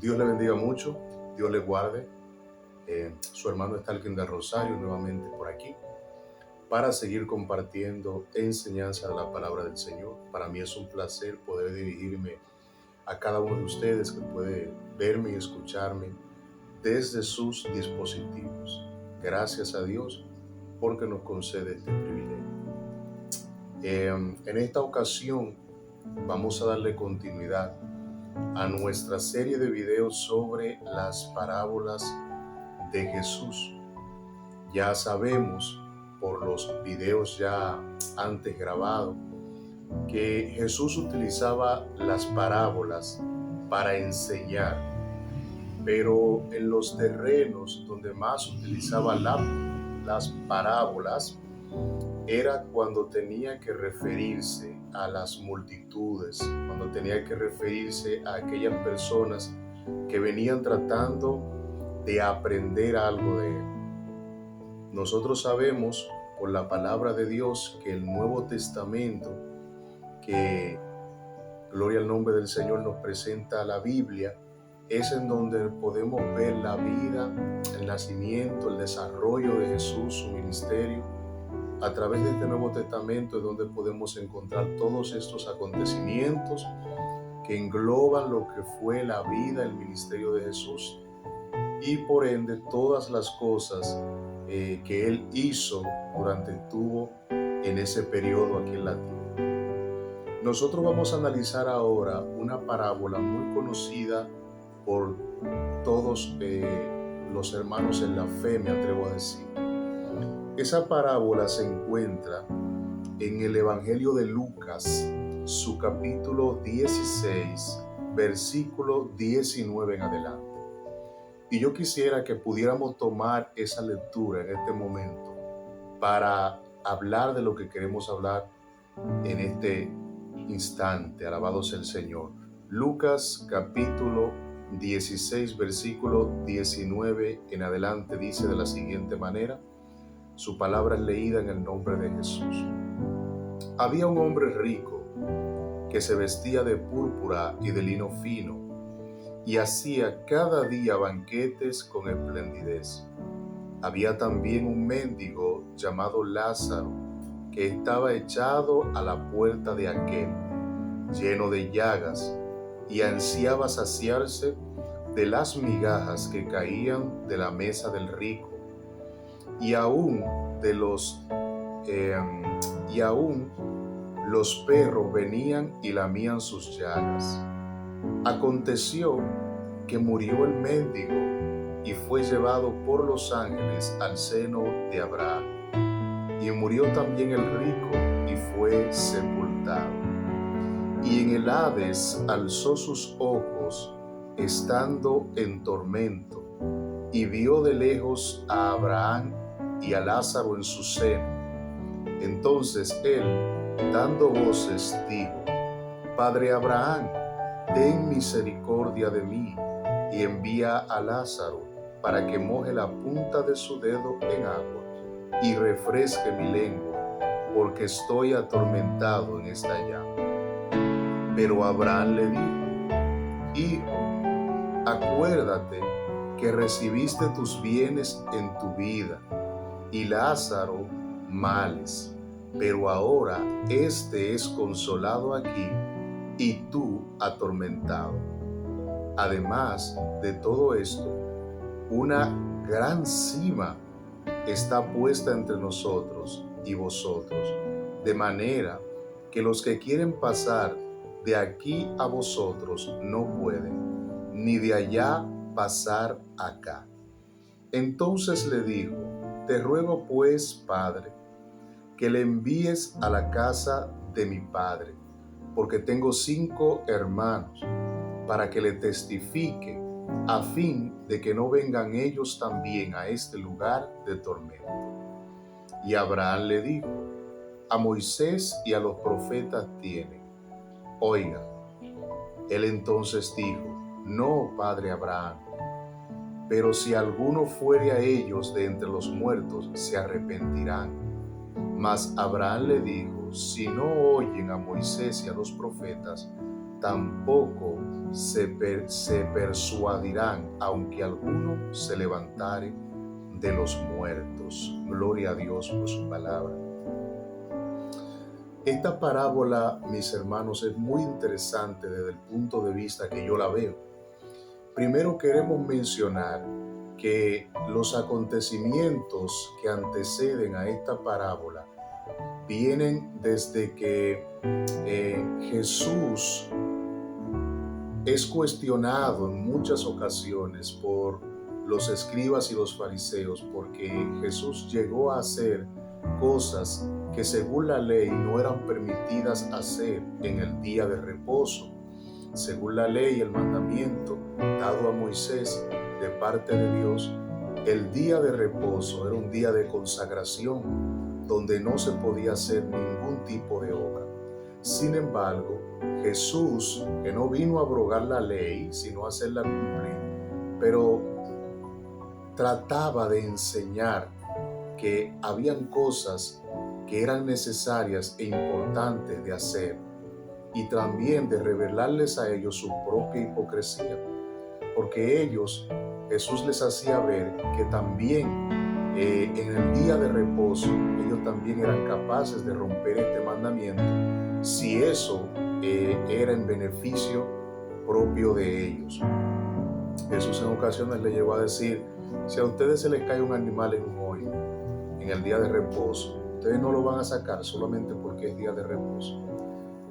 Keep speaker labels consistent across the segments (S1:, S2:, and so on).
S1: Dios le bendiga mucho, Dios le guarde. Su hermano Stalking del Rosario nuevamente por aquí para seguir compartiendo enseñanza de la palabra del Señor. Para mí es un placer poder dirigirme a cada uno de ustedes que puede verme y escucharme desde sus dispositivos. Gracias a Dios porque nos concede este privilegio. En esta ocasión vamos a darle continuidad a nuestra serie de videos sobre las parábolas de Jesús. Ya sabemos por los videos ya antes grabados que Jesús utilizaba las parábolas para enseñar, pero en los terrenos donde más utilizaba las parábolas era cuando tenía que referirse a las multitudes, cuando tenía que referirse a aquellas personas que venían tratando de aprender algo de él. Nosotros sabemos por la palabra de Dios que el Nuevo Testamento, que gloria al nombre del Señor nos presenta la Biblia, es en donde podemos ver la vida, el nacimiento, el desarrollo de Jesús, su ministerio. A través de este Nuevo Testamento es donde podemos encontrar todos estos acontecimientos que engloban lo que fue la vida, el ministerio de Jesús y por ende todas las cosas que Él hizo durante estuvo en ese periodo aquí en la tierra. Nosotros vamos a analizar ahora una parábola muy conocida por todos los hermanos en la fe, me atrevo a decir. Esa parábola se encuentra en el Evangelio de Lucas, su capítulo 16, versículo 19 en adelante. Y yo quisiera que pudiéramos tomar esa lectura en este momento para hablar de lo que queremos hablar en este instante. Alabado sea el Señor. Lucas capítulo 16, versículo 19 en adelante dice de la siguiente manera. Su palabra es leída en el nombre de Jesús. Había un hombre rico que se vestía de púrpura y de lino fino y hacía cada día banquetes con esplendidez. Había también un mendigo llamado Lázaro que estaba echado a la puerta de aquel, lleno de llagas, y ansiaba saciarse de las migajas que caían de la mesa del rico. Y aún los perros venían y lamían sus llagas. Aconteció que murió el mendigo y fue llevado por los ángeles al seno de Abraham. Y murió también el rico y fue sepultado. Y en el Hades alzó sus ojos, estando en tormento, y vio de lejos a Abraham y a Lázaro en su seno. Entonces él, dando voces, dijo: Padre Abraham, ten misericordia de mí, y envía a Lázaro para que moje la punta de su dedo en agua y refresque mi lengua, porque estoy atormentado en esta llama. Pero Abraham le dijo: Hijo, acuérdate que recibiste tus bienes en tu vida, y Lázaro males, pero ahora éste es consolado aquí y tú atormentado. Además de todo esto, una gran sima está puesta entre nosotros y vosotros, de manera que los que quieren pasar de aquí a vosotros no pueden, ni de allá pasar acá. Entonces le dijo: Te ruego pues, Padre, que le envíes a la casa de mi padre, porque tengo 5 hermanos, para que le testifique, a fin de que no vengan ellos también a este lugar de tormento. Y Abraham le dijo: A Moisés y a los profetas tienen, oigan. Él entonces dijo: No, padre Abraham, pero si alguno fuere a ellos de entre los muertos, se arrepentirán. Mas Abraham le dijo: Si no oyen a Moisés y a los profetas, tampoco se persuadirán, aunque alguno se levantare de los muertos. Gloria a Dios por su palabra. Esta parábola, mis hermanos, es muy interesante desde el punto de vista que yo la veo. Primero queremos mencionar que los acontecimientos que anteceden a esta parábola vienen desde que Jesús es cuestionado en muchas ocasiones por los escribas y los fariseos, porque Jesús llegó a hacer cosas que según la ley no eran permitidas hacer en el día de reposo. Según la ley, el mandamiento dado a Moisés de parte de Dios, el día de reposo era un día de consagración donde no se podía hacer ningún tipo de obra. Sin embargo, Jesús, que no vino a abrogar la ley, sino a hacerla cumplir, pero trataba de enseñar que habían cosas que eran necesarias e importantes de hacer y también de revelarles a ellos su propia hipocresía, porque Jesús les hacía ver que también en el día de reposo ellos también eran capaces de romper este mandamiento si eso era en beneficio propio de ellos. Jesús en ocasiones le llegó a decir: si a ustedes se les cae un animal en un hoyo en el día de reposo, ustedes no lo van a sacar solamente porque es día de reposo.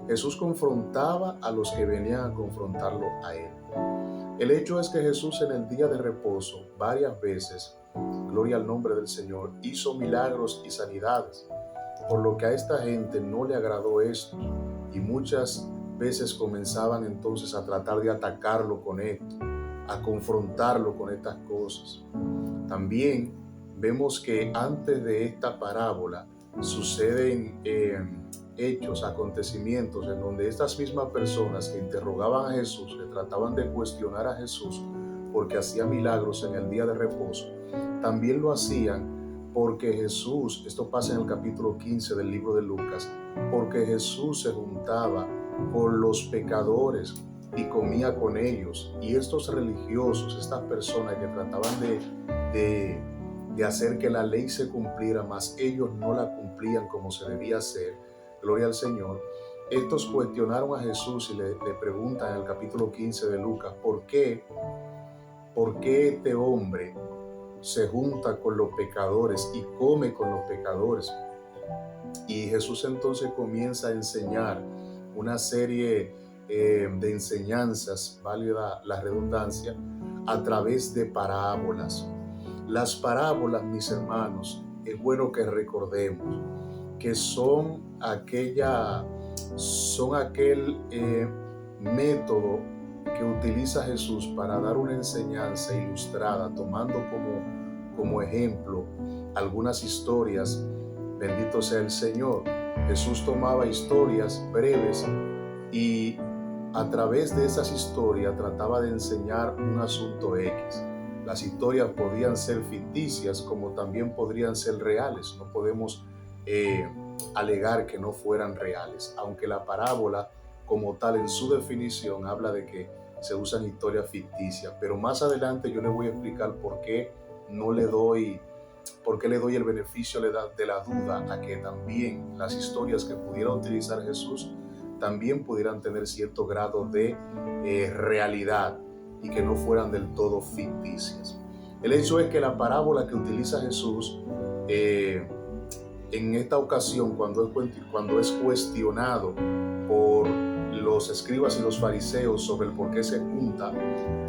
S1: Jesús confrontaba a los que venían a confrontarlo a él. El hecho es que Jesús en el día de reposo varias veces, gloria al nombre del Señor, hizo milagros y sanidades, por lo que a esta gente no le agradó esto y muchas veces comenzaban entonces a tratar de atacarlo con esto, a confrontarlo con estas cosas. También vemos que antes de esta parábola suceden hechos, acontecimientos en donde estas mismas personas que interrogaban a Jesús, que trataban de cuestionar a Jesús porque hacía milagros en el día de reposo, también lo hacían porque Jesús, esto pasa en el capítulo 15 del libro de Lucas, porque Jesús se juntaba con los pecadores y comía con ellos, y estos religiosos, estas personas que trataban de hacer que la ley se cumpliera, mas ellos no la cumplían como se debía hacer, gloria al Señor, estos cuestionaron a Jesús y le preguntan en el capítulo 15 de Lucas, ¿por qué este hombre se junta con los pecadores y come con los pecadores? Y Jesús entonces comienza a enseñar una serie de enseñanzas, válida la redundancia, a través de parábolas. Las parábolas, mis hermanos, es bueno que recordemos que son aquel método que utiliza Jesús para dar una enseñanza ilustrada, tomando como ejemplo algunas historias. Bendito sea el Señor. Jesús tomaba historias breves y a través de esas historias trataba de enseñar un asunto X. Las historias podían ser ficticias como también podrían ser reales. No podemos alegar que no fueran reales, aunque la parábola como tal en su definición habla de que se usan historias ficticias, pero más adelante yo les voy a explicar por qué le doy el beneficio de la duda a que también las historias que pudiera utilizar Jesús también pudieran tener cierto grado de realidad y que no fueran del todo ficticias. El hecho es que la parábola que utiliza Jesús en esta ocasión, cuando es cuestionado por los escribas y los fariseos sobre el por qué se junta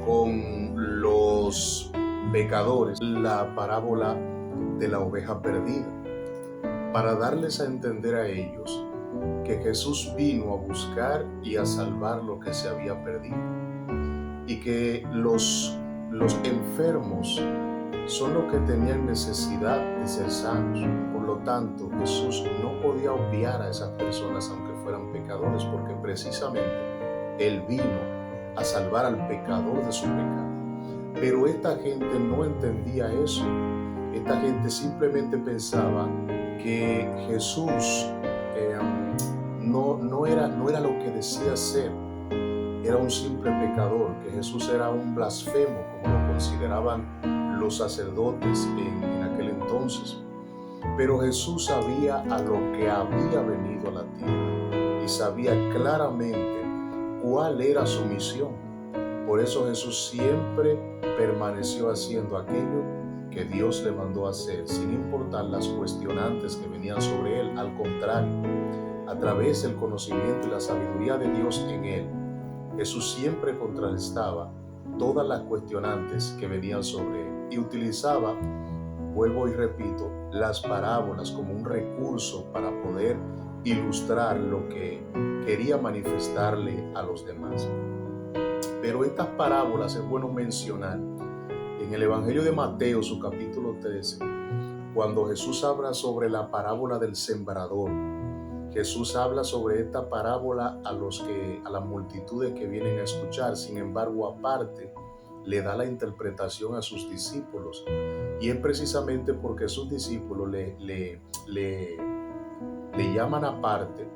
S1: con los pecadores, la parábola de la oveja perdida, para darles a entender a ellos que Jesús vino a buscar y a salvar lo que se había perdido, y que los enfermos son los que tenían necesidad de ser sanos. Por lo tanto, Jesús no podía obviar a esas personas aunque fueran pecadores, porque precisamente Él vino a salvar al pecador de su pecado. Pero esta gente no entendía eso. Esta gente simplemente pensaba que Jesús no era lo que decía ser, era un simple pecador, que Jesús era un blasfemo, como lo consideraban los sacerdotes en aquel entonces. Pero Jesús sabía a lo que había venido a la tierra y sabía claramente cuál era su misión. Por eso Jesús siempre permaneció haciendo aquello que Dios le mandó a hacer, sin importar las cuestionantes que venían sobre él. Al contrario, a través del conocimiento y la sabiduría de Dios en él, Jesús siempre contrarrestaba todas las cuestionantes que venían sobre él y utilizaba, vuelvo y repito, las parábolas como un recurso para poder ilustrar lo que quería manifestarle a los demás. Pero estas parábolas es bueno mencionar en el Evangelio de Mateo, su capítulo 13, cuando Jesús habla sobre la parábola del sembrador. Jesús habla sobre esta parábola a las multitudes que vienen a escuchar. Sin embargo, aparte, le da la interpretación a sus discípulos. Y es precisamente porque sus discípulos le llaman aparte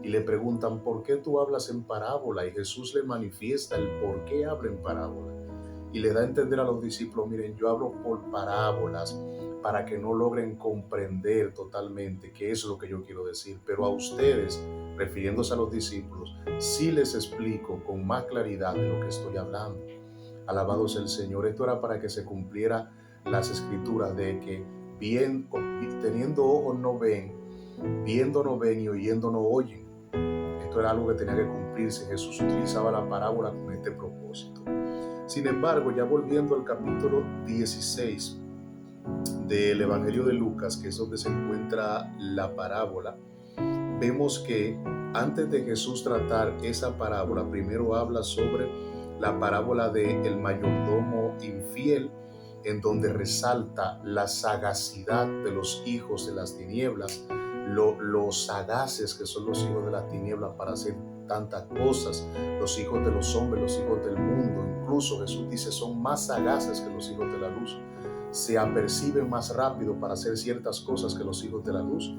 S1: y le preguntan: ¿por qué tú hablas en parábola? Y Jesús le manifiesta el por qué habla en parábola. Y le da a entender a los discípulos: miren, yo hablo por parábolas para que no logren comprender totalmente qué es lo que yo quiero decir. Pero a ustedes, refiriéndose a los discípulos, sí les explico con más claridad de lo que estoy hablando. Alabado sea el Señor. Esto era para que se cumpliera las escrituras de que teniendo ojos no ven, viendo no ven y oyendo no oyen. Esto era algo que tenía que cumplirse. Jesús utilizaba la parábola con este propósito. Sin embargo, ya volviendo al capítulo 16 del Evangelio de Lucas, que es donde se encuentra la parábola, vemos que antes de Jesús tratar esa parábola, primero habla sobre la parábola del mayordomo infiel, en donde resalta la sagacidad de los hijos de las tinieblas, los sagaces que son los hijos de las tinieblas para hacer tantas cosas, los hijos de los hombres, los hijos del mundo. Incluso Jesús dice: son más sagaces que los hijos de la luz, se aperciben más rápido para hacer ciertas cosas que los hijos de la luz.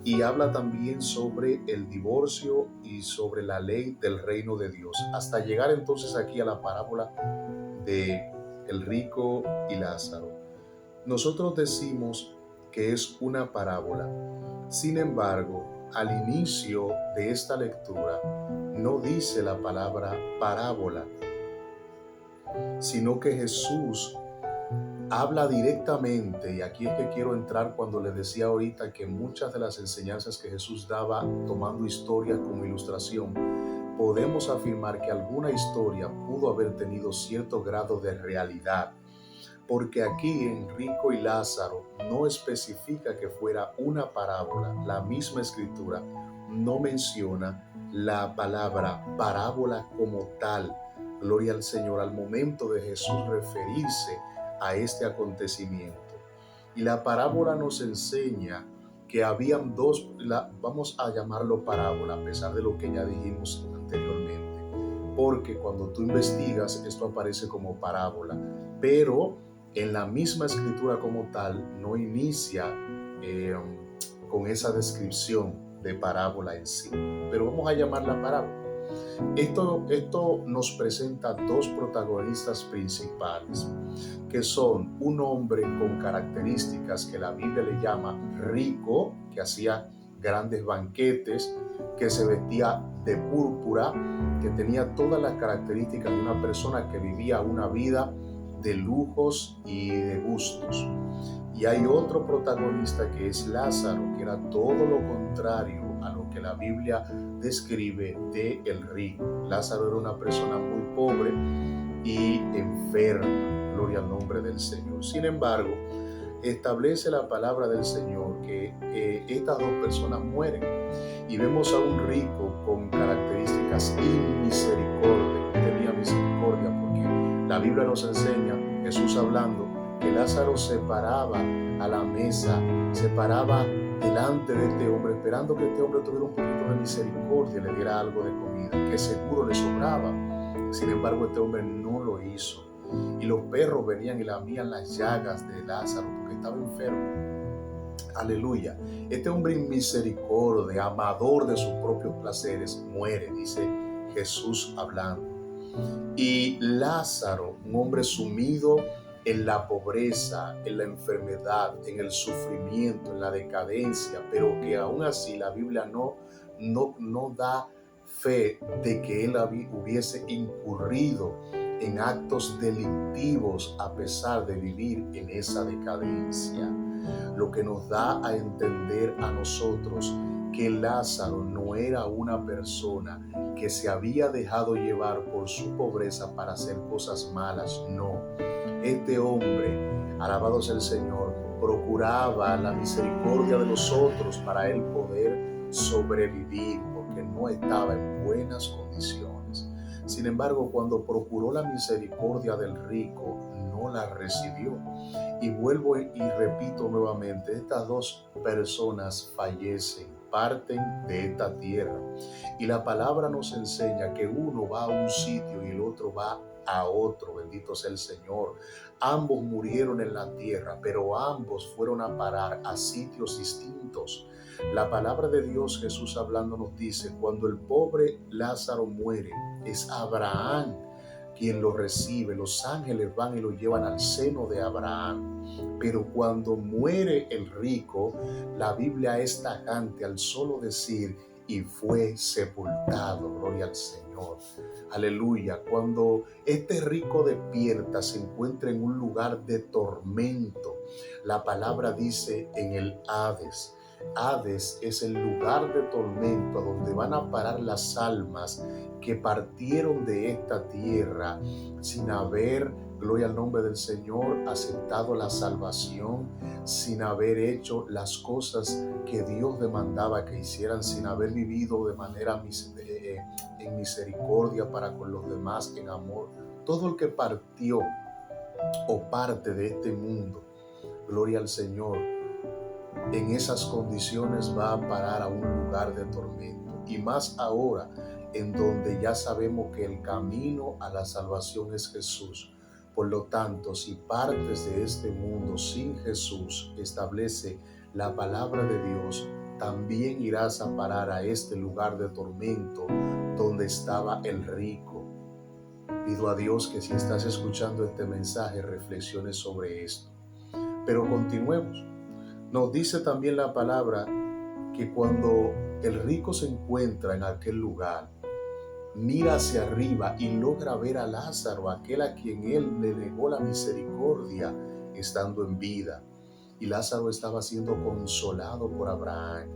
S1: Y habla también sobre el divorcio y sobre la ley del reino de Dios, hasta llegar entonces aquí a la parábola de el rico y Lázaro. Nosotros decimos que es una parábola. Sin embargo, al inicio de esta lectura no dice la palabra parábola, sino que Jesús habla directamente, y aquí es que quiero entrar cuando les decía ahorita que muchas de las enseñanzas que Jesús daba tomando historias como ilustración, podemos afirmar que alguna historia pudo haber tenido cierto grado de realidad, porque aquí en Rico y Lázaro no especifica que fuera una parábola. La misma escritura no menciona la palabra parábola como tal. Gloria al Señor, al momento de Jesús referirse a este acontecimiento. Y la parábola nos enseña que habían dos, vamos a llamarlo parábola, a pesar de lo que ya dijimos anteriormente, porque cuando tú investigas esto aparece como parábola, pero en la misma escritura como tal no inicia con esa descripción de parábola en sí, pero vamos a llamarla parábola. Esto nos presenta dos protagonistas principales, que son un hombre con características que la Biblia le llama rico, que hacía grandes banquetes, que se vestía de púrpura, que tenía todas las características de una persona que vivía una vida de lujos y de gustos. Y hay otro protagonista que es Lázaro, que era todo lo contrario a lo que la Biblia describe de el rico. Lázaro era una persona muy pobre y enferma. Gloria al nombre del Señor. Sin embargo, establece la palabra del Señor que estas dos personas mueren, y vemos a un rico con características inmisericordia. Tenía misericordia porque la Biblia nos enseña, Jesús hablando, que Lázaro se paraba a la mesa, se paraba delante de este hombre, esperando que este hombre tuviera un poquito de misericordia, le diera algo de comida, que seguro le sobraba. Sin embargo, este hombre no lo hizo. Y los perros venían y lamían las llagas de Lázaro porque estaba enfermo. Aleluya. Este hombre inmisericordia, amador de sus propios placeres, muere, dice Jesús hablando. Y Lázaro, un hombre sumido en la pobreza, en la enfermedad, en el sufrimiento, en la decadencia, pero que aún así la Biblia no da fe de que él hubiese incurrido en actos delictivos a pesar de vivir en esa decadencia. Lo que nos da a entender a nosotros que Lázaro no era una persona que se había dejado llevar por su pobreza para hacer cosas malas, no. Este hombre, alabado sea el Señor, procuraba la misericordia de los otros para él poder sobrevivir, porque no estaba en buenas condiciones. Sin embargo, cuando procuró la misericordia del rico, no la recibió. Y vuelvo y repito nuevamente, estas dos personas fallecen, parten de esta tierra. Y la palabra nos enseña que uno va a un sitio y el otro va a otro, bendito sea el Señor. Ambos murieron en la tierra, pero ambos fueron a parar a sitios distintos. La palabra de Dios, Jesús hablando, nos dice, cuando el pobre Lázaro muere, es Abraham quien lo recibe. Los ángeles van y lo llevan al seno de Abraham. Pero cuando muere el rico, la Biblia es tajante al solo decir, y fue sepultado. Gloria al Señor. Aleluya. Cuando este rico despierta, se encuentra en un lugar de tormento. La palabra dice en el Hades. Hades es el lugar de tormento a donde van a parar las almas que partieron de esta tierra sin haber, gloria al nombre del Señor, aceptado la salvación, sin haber hecho las cosas que Dios demandaba que hicieran, sin haber vivido de manera en misericordia para con los demás, en amor. Todo el que partió o parte de este mundo, gloria al Señor, en esas condiciones va a parar a un lugar de tormento. Y más ahora, en donde ya sabemos que el camino a la salvación es Jesús. Por lo tanto, si partes de este mundo sin Jesús, establece la palabra de Dios, también irás a parar a este lugar de tormento donde estaba el rico. Pido a Dios que si estás escuchando este mensaje, reflexiones sobre esto. Pero continuemos. Nos dice también la palabra que cuando el rico se encuentra en aquel lugar, mira hacia arriba y logra ver a Lázaro, aquel a quien él le negó la misericordia estando en vida. Y Lázaro estaba siendo consolado por Abraham,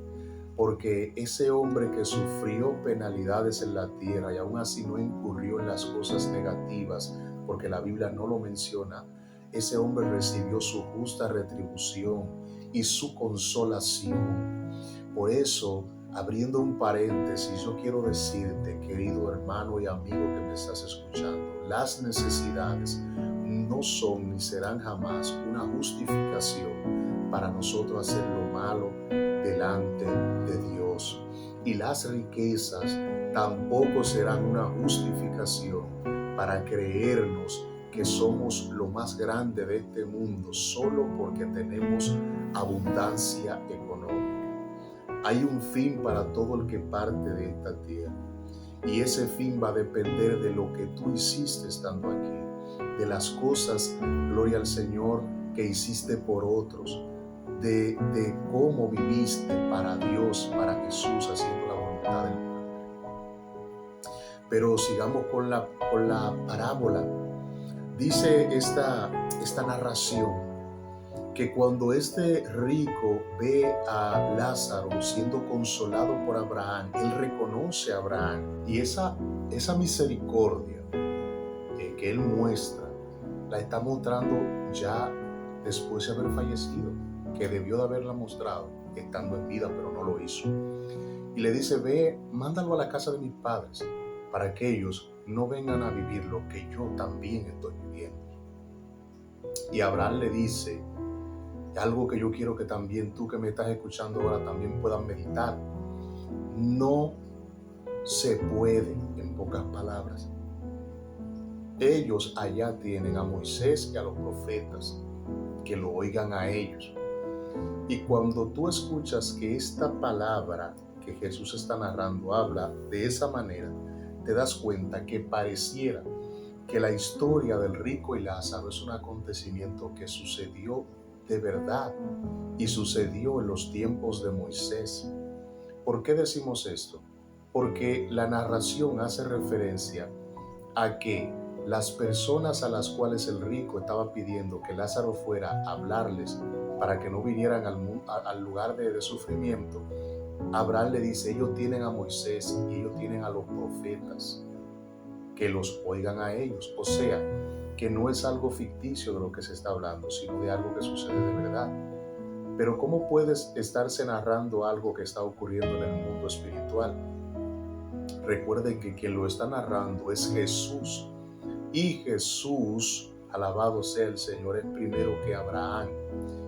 S1: porque ese hombre que sufrió penalidades en la tierra y aún así no incurrió en las cosas negativas, porque la Biblia no lo menciona, ese hombre recibió su justa retribución y su consolación. Por eso, abriendo un paréntesis, yo quiero decirte, querido hermano y amigo que me estás escuchando, las necesidades no son ni serán jamás una justificación para nosotros hacer lo malo delante de Dios. Y las riquezas tampoco serán una justificación para creernos que somos lo más grande de este mundo solo porque tenemos abundancia económica. Hay un fin para todo el que parte de esta tierra, y ese fin va a depender de lo que tú hiciste estando aquí, de las cosas, gloria al Señor, que hiciste por otros, de cómo viviste para Dios, para Jesús, haciendo la voluntad del Padre. Pero sigamos con la parábola. Dice esta narración que cuando este rico ve a Lázaro siendo consolado por Abraham, él reconoce a Abraham, y esa misericordia que él muestra, la está mostrando ya después de haber fallecido, que debió de haberla mostrado estando en vida, pero no lo hizo. Y le dice, ve, mándalo a la casa de mis padres, para que ellos no vengan a vivir lo que yo también estoy viviendo. Y Abraham le dice algo que yo quiero que también tú que me estás escuchando ahora también puedas meditar. No se puede, en pocas palabras. Ellos allá tienen a Moisés y a los profetas, que lo oigan a ellos. Y cuando tú escuchas que esta palabra que Jesús está narrando habla de esa manera, te das cuenta que pareciera que la historia del rico y Lázaro es un acontecimiento que sucedió de verdad y sucedió en los tiempos de Moisés. ¿Por qué decimos esto? Porque la narración hace referencia a que las personas a las cuales el rico estaba pidiendo que Lázaro fuera a hablarles para que no vinieran al lugar de sufrimiento, Abraham le dice, ellos tienen a Moisés y ellos tienen a los profetas, que los oigan a ellos. O sea, que no es algo ficticio de lo que se está hablando, sino de algo que sucede de verdad. Pero ¿cómo puedes estarse narrando algo que está ocurriendo en el mundo espiritual? Recuerden que quien lo está narrando es Jesús. Y Jesús, alabado sea el Señor, es primero que Abraham.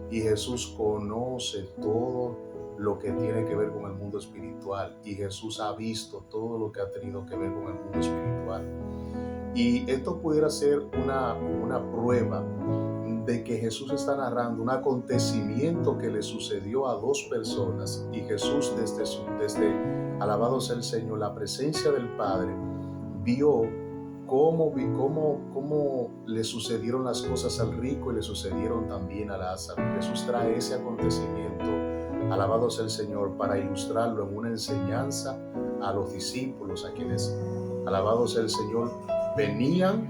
S1: Y Jesús conoce todo lo que tiene que ver con el mundo espiritual. Y Jesús ha visto todo lo que ha tenido que ver con el mundo espiritual. Y esto pudiera ser una prueba de que Jesús está narrando un acontecimiento que le sucedió a dos personas. Y Jesús, desde alabado sea el Señor, la presencia del Padre, vio cómo le sucedieron las cosas al rico y le sucedieron también a Lázaro. Jesús trae ese acontecimiento, alabado sea el Señor, para ilustrarlo en una enseñanza a los discípulos, a quienes, alabado sea el Señor, venían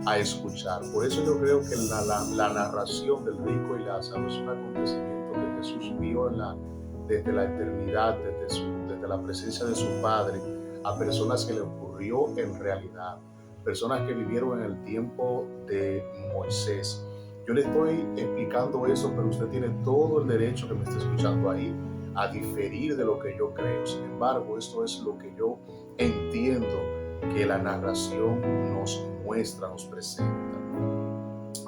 S1: a escuchar. Por eso yo creo que la narración del rico y Lázaro es un acontecimiento que Jesús vio desde la eternidad, desde la presencia de su Padre, a personas que le ocurrió en realidad, personas que vivieron en el tiempo de Moisés. Yo le estoy explicando eso, pero usted tiene todo el derecho, que me esté escuchando ahí, a diferir de lo que yo creo. Sin embargo, esto es lo que yo entiendo que la narración nos muestra, nos presenta.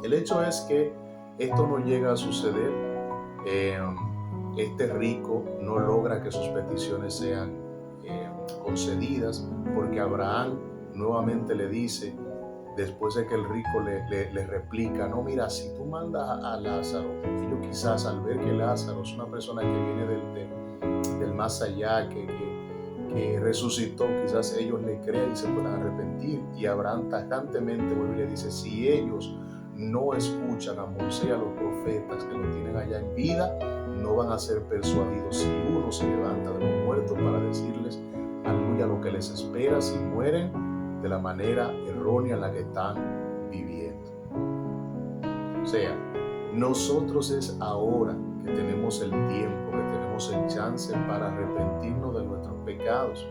S1: El hecho es que esto no llega a suceder. Este rico no logra que sus peticiones sean concedidas, porque Abraham nuevamente le dice, después de que el rico le replica, no, mira, si tú mandas a Lázaro, ellos quizás al ver que Lázaro es una persona que viene del más allá, que resucitó, quizás ellos le crean y se puedan arrepentir. Y Abraham tajantemente vuelve y le dice, si ellos no escuchan a Moisés y a los profetas que lo tienen allá en vida, no van a ser persuadidos si uno se levanta de los muertos para decirles, aleluya, lo que les espera si mueren de la manera errónea en la que están viviendo. O sea, nosotros es ahora que tenemos el tiempo, que tenemos el chance para arrepentirnos de nuestros pecados,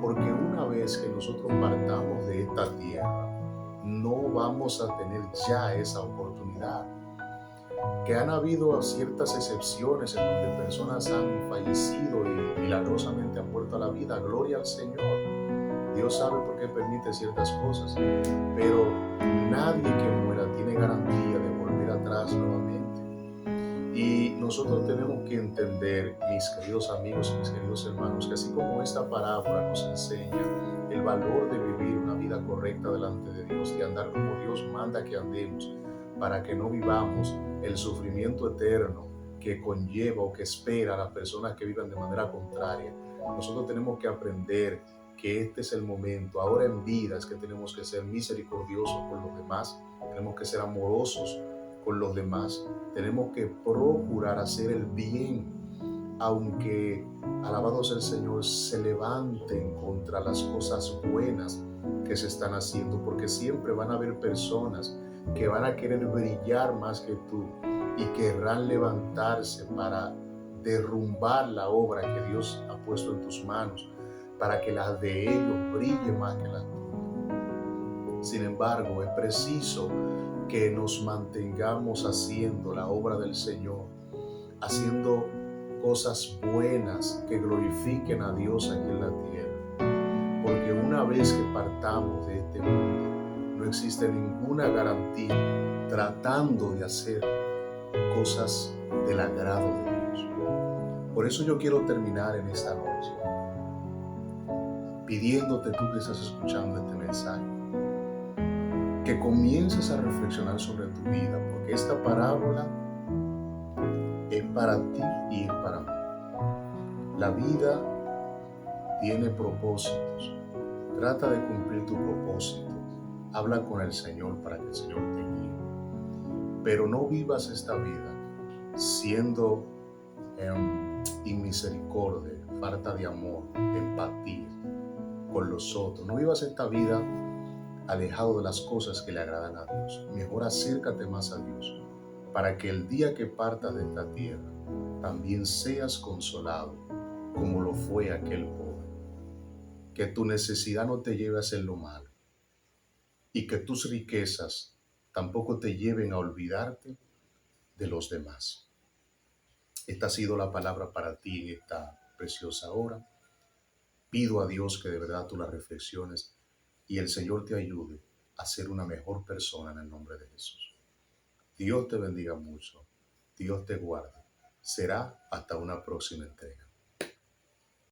S1: porque una vez que nosotros partamos de esta tierra, no vamos a tener ya esa oportunidad. Que han habido ciertas excepciones en donde personas han fallecido y milagrosamente han vuelto a la vida, gloria al Señor. Dios sabe por qué permite ciertas cosas, pero nadie que muera tiene garantía de volver atrás nuevamente. Y nosotros tenemos que entender, mis queridos amigos y mis queridos hermanos, que así como esta parábola nos enseña el valor de vivir una vida correcta delante de Dios, de andar como Dios manda que andemos, para que no vivamos el sufrimiento eterno que conlleva o que espera a las personas que vivan de manera contraria. Nosotros tenemos que aprender que este es el momento, ahora en vida, es que tenemos que ser misericordiosos con los demás, tenemos que ser amorosos con los demás, tenemos que procurar hacer el bien, aunque, alabado sea el Señor, se levanten contra las cosas buenas que se están haciendo, porque siempre van a haber personas que van a querer brillar más que tú y querrán levantarse para derrumbar la obra que Dios ha puesto en tus manos, para que las de ellos brille más que las tuyas. Sin embargo, es preciso que nos mantengamos haciendo la obra del Señor, haciendo cosas buenas que glorifiquen a Dios aquí en la tierra, porque una vez que partamos de este mundo, no existe ninguna garantía tratando de hacer cosas del agrado de Dios. Por eso yo quiero terminar en esta noche pidiéndote, tú que estás escuchando este mensaje, que comiences a reflexionar sobre tu vida, porque esta parábola es para ti y es para mí. La vida tiene propósitos, Trata de cumplir tu propósito. Habla con el Señor para que el Señor te guíe. Pero no vivas esta vida siendo inmisericordia, falta de amor, empatía con los otros. No vivas esta vida alejado de las cosas que le agradan a Dios. Mejor acércate más a Dios para que el día que partas de esta tierra también seas consolado como lo fue aquel pobre. Que tu necesidad no te lleve a hacer lo malo y que tus riquezas tampoco te lleven a olvidarte de los demás. Esta ha sido la palabra para ti en esta preciosa hora. Pido a Dios que de verdad tú la reflexiones y el Señor te ayude a ser una mejor persona en el nombre de Jesús. Dios te bendiga mucho. Dios te guarde. Será hasta una próxima entrega.